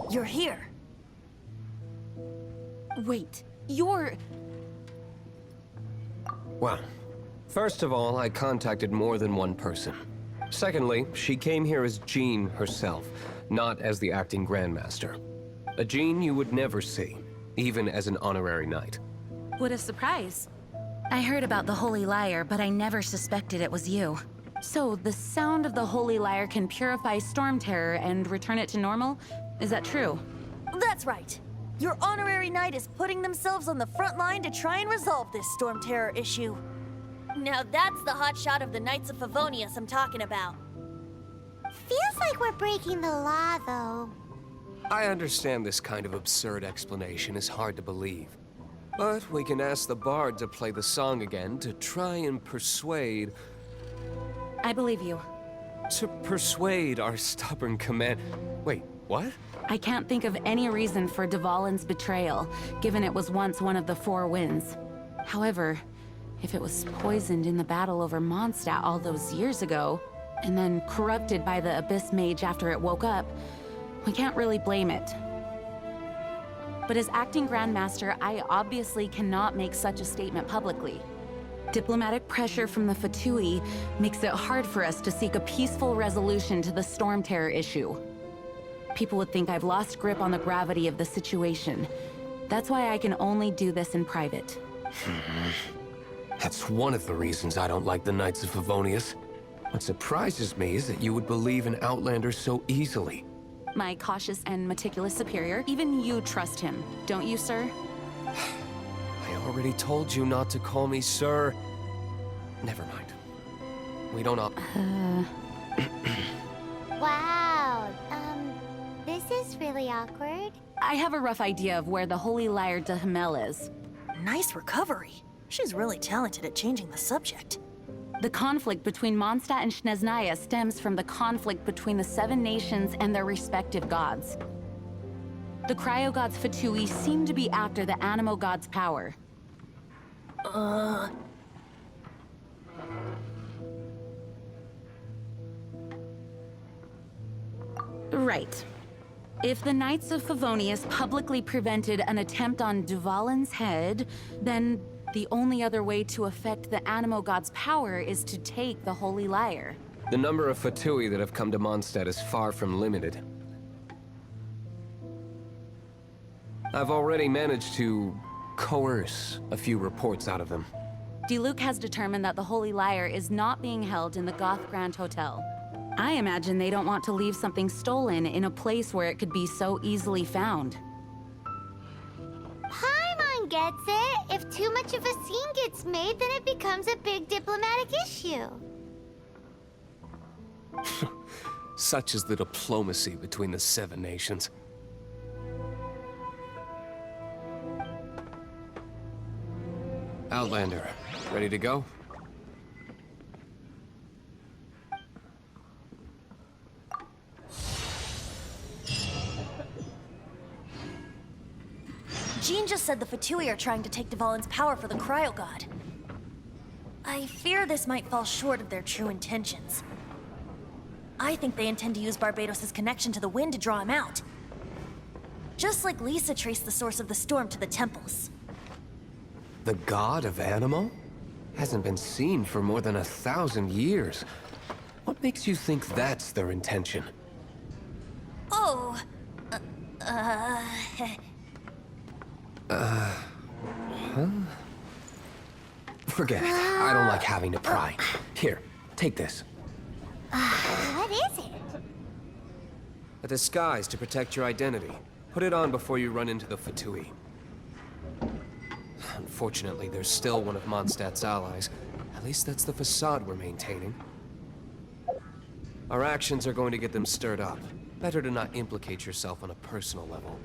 You're here. Wait, you're... Well, first of all, I contacted more than one person. Secondly, she came here as Jean herself, not as the acting Grandmaster. A Jean you would never see, even as an honorary knight. What a surprise. I heard about the Holy Lyre, but I never suspected it was you. So, the sound of the Holy Lyre can purify Storm Terror and return it to normal? Is that true? That's right. Your honorary knight is putting themselves on the front line to try and resolve this Storm Terror issue. Now that's the hotshot of the Knights of Favonius I'm talking about. Feels like we're breaking the law, though. I understand this kind of absurd explanation is hard to believe. But we can ask the bard to play the song again to try and persuade... I believe you. To persuade our stubborn command... Wait, what? I can't think of any reason for Dvalin's betrayal, given it was once one of the Four Winds. However, if it was poisoned in the battle over Mondstadt all those years ago, and then corrupted by the Abyss Mage after it woke up, we can't really blame it. But as acting Grandmaster, I obviously cannot make such a statement publicly. Diplomatic pressure from the Fatui makes it hard for us to seek a peaceful resolution to the Storm Terror issue. People would think I've lost grip on the gravity of the situation. That's why I can only do this in private. That's one of the reasons I don't like the Knights of Favonius. What surprises me is that you would believe an Outlander so easily. My cautious and meticulous superior, even you trust him, don't you, sir? I already told you not to call me sir. Never mind. We don't Wow, this is really awkward. I have a rough idea of where the Holy Lyre de Hamel is. Nice recovery. She's really talented at changing the subject. The conflict between Mondstadt and Snezhnaya stems from the conflict between the Seven Nations and their respective gods. The Cryo-Gods Fatui seem to be after the Animo God's power. Right. If the Knights of Favonius publicly prevented an attempt on Dvalin's head, then the only other way to affect the Animo God's power is to take the Holy Lyre. The number of Fatui that have come to Mondstadt is far from limited. I've already managed to coerce a few reports out of them. Diluc has determined that the Holy Lyre is not being held in the Goth Grand Hotel. I imagine they don't want to leave something stolen in a place where it could be so easily found. Paimon gets it. If too much of a scene gets made, then it becomes a big diplomatic issue. Such is the diplomacy between the Seven Nations. Outlander, ready to go? just said the Fatui are trying to take Dvalin's power for the Cryo God. I fear this might fall short of their true intentions. I think they intend to use Barbados' connection to the wind to draw him out. Just like Lisa traced the source of the storm to the temples. The god of Animo? Hasn't been seen for more than 1,000 years. What makes you think that's their intention? Oh... Forget it. I don't like having to pry. Here, take this. What is it? A disguise to protect your identity. Put it on before you run into the Fatui. Unfortunately, there's still one of Mondstadt's allies. At least that's the facade we're maintaining. Our actions are going to get them stirred up. Better to not implicate yourself on a personal level.